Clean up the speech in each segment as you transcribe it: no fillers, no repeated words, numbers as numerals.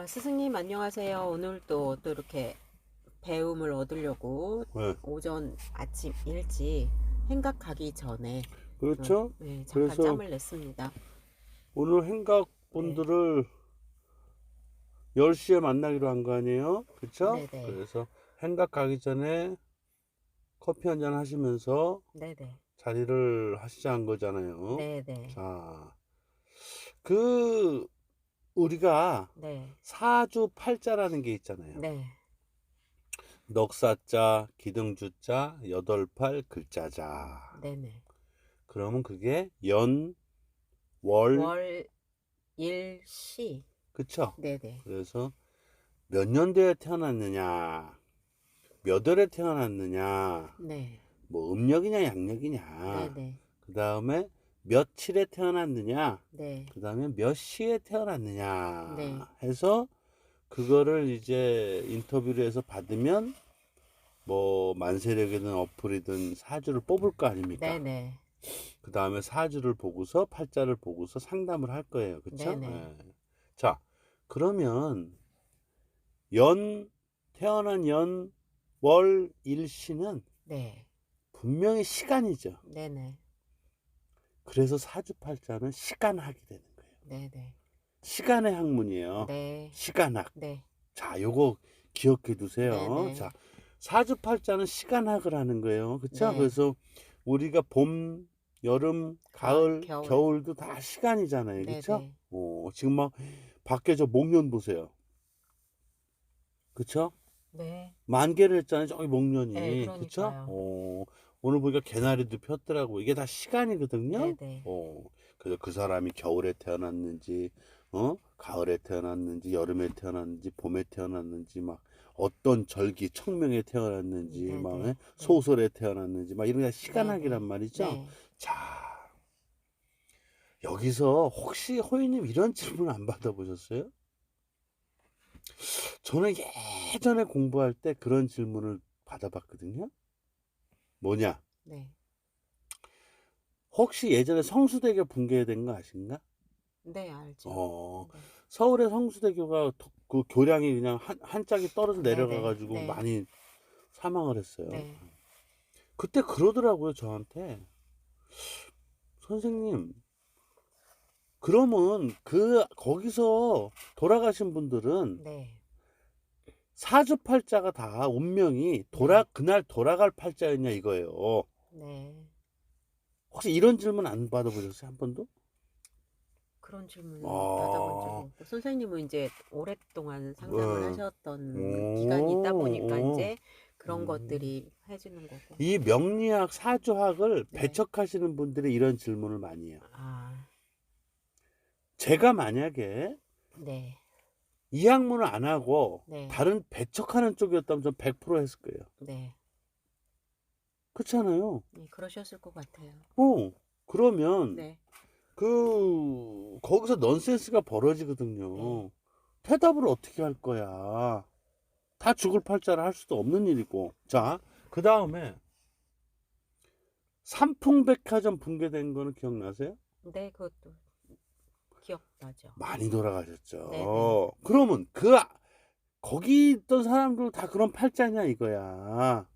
스승님 안녕하세요. 오늘 또 이렇게 배움을 얻으려고 네, 오전 아침 일찍 행각 가기 전에 그렇죠. 네, 잠깐 그래서 짬을 냈습니다. 오늘 행각 네, 분들을 10시에 만나기로 한 거 아니에요? 그렇죠? 네네, 그래서 행각 가기 전에 커피 한잔 하시면서 네네, 자리를 하시자 한 거잖아요. 네네, 자, 그 우리가 네, 사주팔자라는 게 있잖아요. 네, 넉사자, 기둥주자, 여덟팔 글자자. 네네. 그러면 그게 연, 월, 월, 일, 시, 그쵸? 네네, 그래서 몇 년도에 태어났느냐, 몇 월에 태어났느냐, 네, 뭐 음력이냐 양력이냐, 네네, 그 다음에 며칠에 태어났느냐, 네, 그 다음에 몇 시에 네, 태어났느냐 해서 그거를 이제 인터뷰를 해서 받으면 뭐 만세력이든 어플이든 사주를 뽑을 거 아닙니까? 네네, 그 다음에 사주를 보고서 팔자를 보고서 상담을 할 거예요. 그쵸? 네네, 예. 자, 그러면 연, 태어난 연, 월, 일시는 네, 분명히 시간이죠. 네네, 그래서 사주팔자는 시간학이 되는 거예요. 네네, 시간의 학문이에요. 네, 시간학. 네, 자, 요거 기억해 두세요. 네네, 자, 사주팔자는 시간학을 하는 거예요. 그쵸? 네, 그래서 우리가 봄, 여름, 가을, 가을, 겨울, 겨울도 다 시간이잖아요. 그쵸? 네네. 지금 막 밖에 저 목련 보세요. 그쵸? 네. 만개를 했잖아요. 저기 네, 목련이. 그쵸? 그러니까요. 오늘 보니까 개나리도 폈더라고. 이게 다 시간이거든요. 네네. 그래서 그 사람이 겨울에 태어났는지, 가을에 태어났는지, 여름에 태어났는지, 봄에 태어났는지, 막 어떤 절기, 청명에 태어났는지, 막 네네. 네. 소설에 태어났는지, 막 이런 게 시간학이란 네네. 말이죠. 네. 자, 여기서 혹시 호이님 이런 질문 안 받아보셨어요? 저는 예전에 공부할 때 그런 질문을 받아봤거든요. 뭐냐? 네. 혹시 예전에 성수대교 붕괴된 거 아신가? 네, 알죠. 어, 네. 서울의 성수대교가 그 교량이 그냥 한 짝이 떨어져 네네. 내려가가지고 네. 많이 사망을 했어요. 네. 그때 그러더라고요, 저한테. 선생님, 그러면 거기서 돌아가신 분들은 네. 사주팔자가 다 운명이 네. 그날 돌아갈 팔자였냐 이거예요. 네. 혹시 이런 질문 안 받아보셨어요, 한 번도? 그런 질문은 받아본 적이 아, 없고, 선생님은 이제 오랫동안 상담을 네. 하셨던 기간이 있다 보니까 오, 이제 그런 음. 것들이 해주는 거고. 이 명리학, 사주학을 네. 배척하시는 분들이 이런 질문을 많이 해요. 아, 제가 만약에 네. 이 학문을 안 하고 네. 다른 배척하는 쪽이었다면 전 100% 했을 거예요. 네. 그렇잖아요. 네, 그러셨을 것 같아요. 그러면 네. 거기서 넌센스가 네. 벌어지거든요. 대답을 어떻게 할 거야? 다 죽을 팔자를 할 수도 없는 일이고. 자, 그 다음에 삼풍백화점 붕괴된 거는 기억나세요? 네, 그것도 기억나죠. 많이 네네. 돌아가셨죠. 그러면 거기 있던 사람들 다 그런 팔자냐 이거야.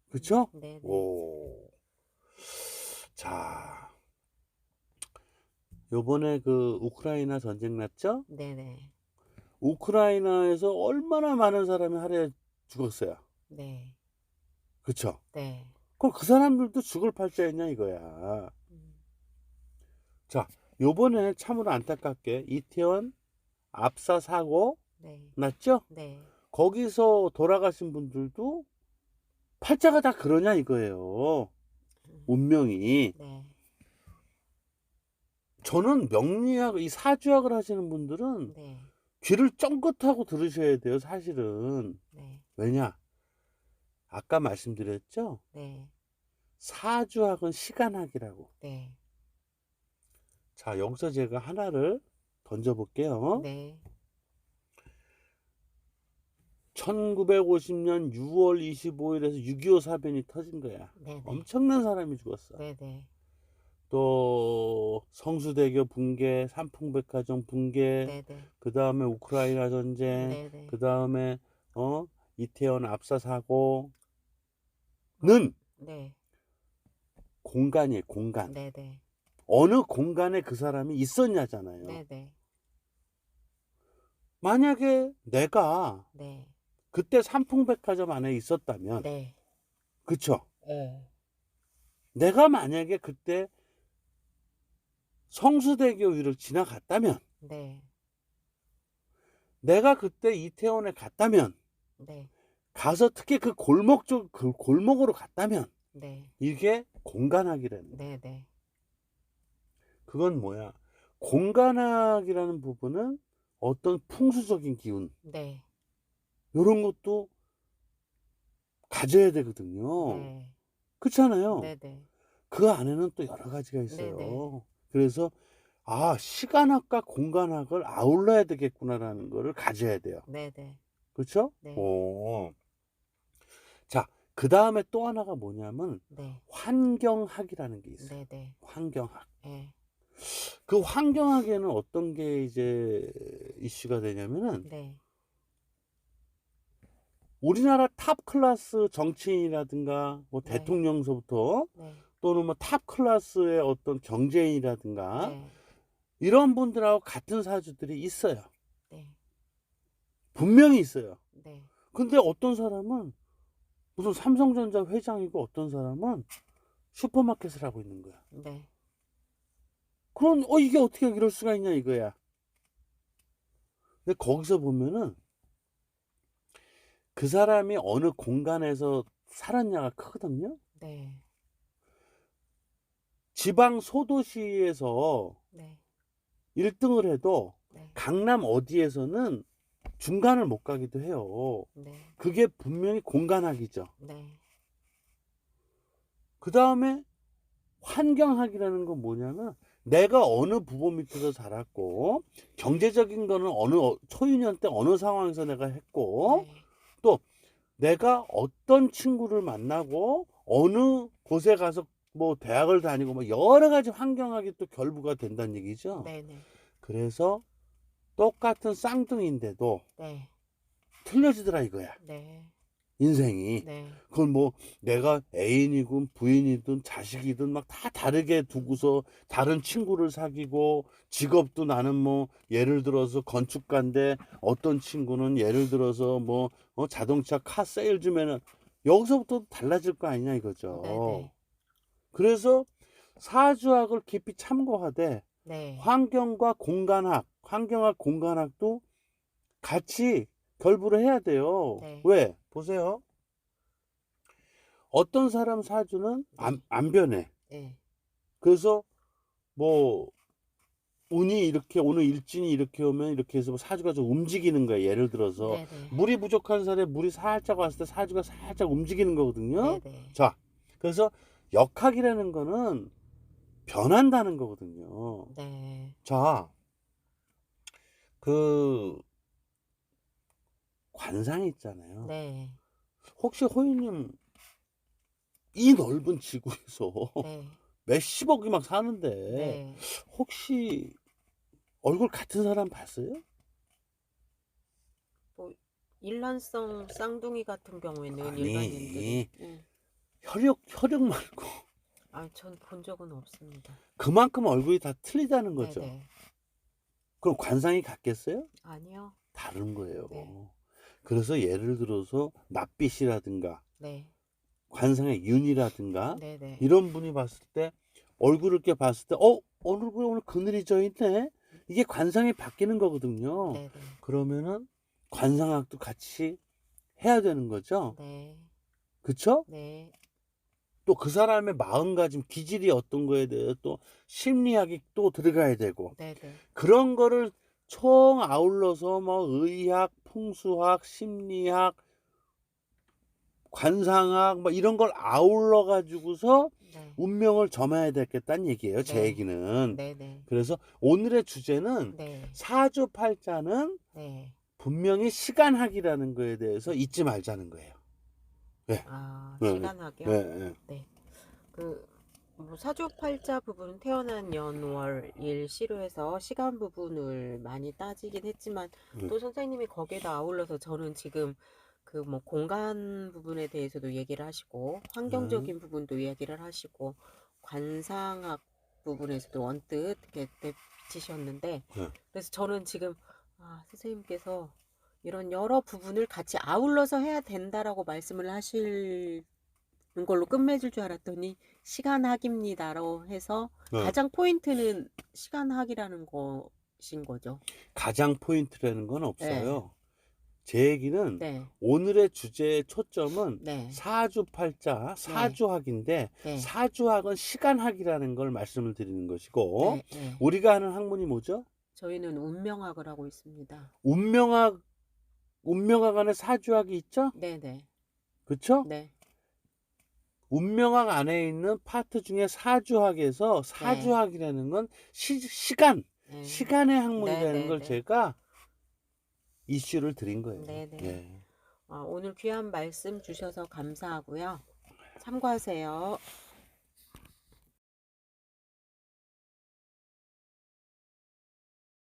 그쵸? 네네. 오. 자, 요번에 그 우크라이나 전쟁 났죠? 네네. 우크라이나에서 얼마나 많은 사람이 하루에 죽었어요. 네. 그쵸? 네. 그럼 그 사람들도 죽을 팔자였냐 이거야. 음, 자, 요번에 참으로 안타깝게 이태원 압사 사고 네. 났죠? 네. 거기서 돌아가신 분들도 팔자가 다 그러냐 이거예요. 음, 운명이. 네. 저는 명리학, 이 사주학을 하시는 분들은 네. 귀를 쫑긋하고 들으셔야 돼요, 사실은. 네. 왜냐? 아까 말씀드렸죠? 네. 사주학은 시간학이라고. 네. 자, 여기서 제가 하나를 던져볼게요. 네. 1950년 6월 25일에서 6.25 사변이 터진 거야. 네네. 엄청난 사람이 죽었어. 네네. 또 성수대교 붕괴, 삼풍백화점 붕괴, 네네. 그 다음에 우크라이나 전쟁, 네네. 그 다음에 이태원 압사 사고는 네. 공간이에요, 공간. 네네. 어느 공간에 그 사람이 있었냐잖아요. 네네. 만약에 내가 네. 그때 삼풍백화점 안에 있었다면, 네. 그쵸? 네. 내가 만약에 그때 성수대교 위를 지나갔다면, 네. 내가 그때 이태원에 갔다면, 네. 가서 특히 그 골목 그 골목으로 갔다면, 네. 이게 공간학이라는 거야. 네네. 그건 뭐야? 공간학이라는 부분은 어떤 풍수적인 기운, 네. 이런 것도 가져야 되거든요. 네. 그렇잖아요. 네네. 그 안에는 또 여러 가지가 네네. 있어요. 그래서 시간학과 공간학을 아울러야 되겠구나라는 거를 가져야 돼요. 네네. 그렇죠? 네. 자, 그 다음에 또 하나가 뭐냐면 네. 환경학이라는 게 있어요. 네네. 환경학. 네. 그 환경학에는 어떤 게 이제 이슈가 되냐면은 네. 우리나라 탑 클래스 정치인이라든가 뭐 네. 대통령서부터 네. 또는 뭐 탑 클래스의 어떤 경제인이라든가 네. 이런 분들하고 같은 사주들이 있어요. 네. 분명히 있어요. 네. 근데 어떤 사람은 무슨 삼성전자 회장이고 어떤 사람은 슈퍼마켓을 하고 있는 거야. 네. 그럼 이게 어떻게 이럴 수가 있냐 이거야. 근데 거기서 보면은 그 사람이 어느 공간에서 살았냐가 크거든요. 네. 지방 소도시에서 네. 1등을 해도 네. 강남 어디에서는 중간을 못 가기도 해요. 네. 그게 분명히 공간학이죠. 네. 그 다음에 환경학이라는 건 뭐냐면 내가 어느 부모 밑에서 자랐고 경제적인 거는 어느 초유년 때 어느 상황에서 내가 했고 네. 또 내가 어떤 친구를 만나고 어느 곳에 가서 뭐 대학을 다니고 뭐 여러 가지 환경학이 또 결부가 된다는 얘기죠. 네네. 그래서 똑같은 쌍둥이인데도 네. 틀려지더라 이거야. 네. 인생이. 네. 그건 뭐 내가 애인이든 부인이든 자식이든 막 다 다르게 두고서 다른 친구를 사귀고 직업도 나는 뭐 예를 들어서 건축가인데 어떤 친구는 예를 들어서 뭐 자동차 카 세일즈면은 여기서부터 달라질 거 아니냐 이거죠. 네네. 그래서 사주학을 깊이 참고하되 네. 환경과 공간학, 환경학 공간학도 같이 결부를 해야 돼요. 네. 왜? 보세요. 어떤 사람 사주는 안 변해. 네. 그래서 뭐 운이 이렇게 오늘 일진이 이렇게 오면 이렇게 해서 뭐 사주가 좀 움직이는 거예요. 예를 들어서 네네. 물이 부족한 살에 물이 살짝 왔을 때 사주가 살짝 움직이는 거거든요. 네네. 자, 그래서 역학이라는 거는 변한다는 거거든요. 네. 자, 그 관상 있잖아요. 네. 혹시 호유님 이 넓은 지구에서 네. 몇십억이 막 사는데 네. 혹시 얼굴 같은 사람 봤어요? 뭐 일란성 쌍둥이 같은 경우에는 아니, 일반인들이 혈육 말고 전 본 적은 없습니다. 그만큼 얼굴이 다 틀리다는 거죠. 네네. 그럼 관상이 같겠어요? 아니요. 다른 거예요. 네. 그래서 예를 들어서 낯빛이라든가 네. 관상의 윤이라든가 네네. 이런 분이 봤을 때 얼굴을 이렇게 봤을 때 얼굴에 오늘 그늘이 져 있네. 이게 관상이 바뀌는 거거든요. 네네. 그러면은 관상학도 같이 해야 되는 거죠. 네. 그쵸? 네. 또 그 사람의 마음가짐, 기질이 어떤 거에 대해 또 심리학이 또 들어가야 되고 네네. 그런 거를 총 아울러서 뭐 의학, 풍수학, 심리학, 관상학 뭐 이런 걸 아울러 가지고서 네. 운명을 점해야 되겠다는 얘기예요. 제 네. 얘기는. 네네. 그래서 오늘의 주제는 네. 사주팔자는 네. 분명히 시간학이라는 거에 대해서 잊지 말자는 거예요. 네. 네. 시간학이요? 네. 네. 네. 그 뭐 사주팔자 부분 태어난 년, 월, 일, 시로해서 시간 부분을 많이 따지긴 했지만 또 선생님이 거기에다 아울러서 저는 지금 그 뭐 공간 부분에 대해서도 얘기를 하시고 환경적인 부분도 이야기를 하시고 관상학 부분에서도 언뜻 이렇게 비치셨는데 그래서 저는 지금 선생님께서 이런 여러 부분을 같이 아울러서 해야 된다라고 말씀을 하실 걸로 끝맺을 줄 알았더니 시간학입니다라고 해서 가장 포인트는 시간학이라는 것인 거죠. 가장 포인트라는 건 네. 없어요. 제 얘기는 네. 오늘의 주제의 초점은 네. 사주팔자, 사주학인데 네. 사주학은 시간학이라는 걸 말씀을 드리는 것이고 네. 네. 우리가 하는 학문이 뭐죠? 저희는 운명학을 하고 있습니다. 운명학 안에 사주학이 있죠? 네네. 그쵸? 네. 운명학 안에 있는 파트 중에 사주학에서 사주학이라는 건 시간, 네. 시간의 학문이라는 네, 네, 걸 네. 제가 이슈를 드린 거예요. 네네. 예. 오늘 귀한 말씀 주셔서 감사하고요. 참고하세요.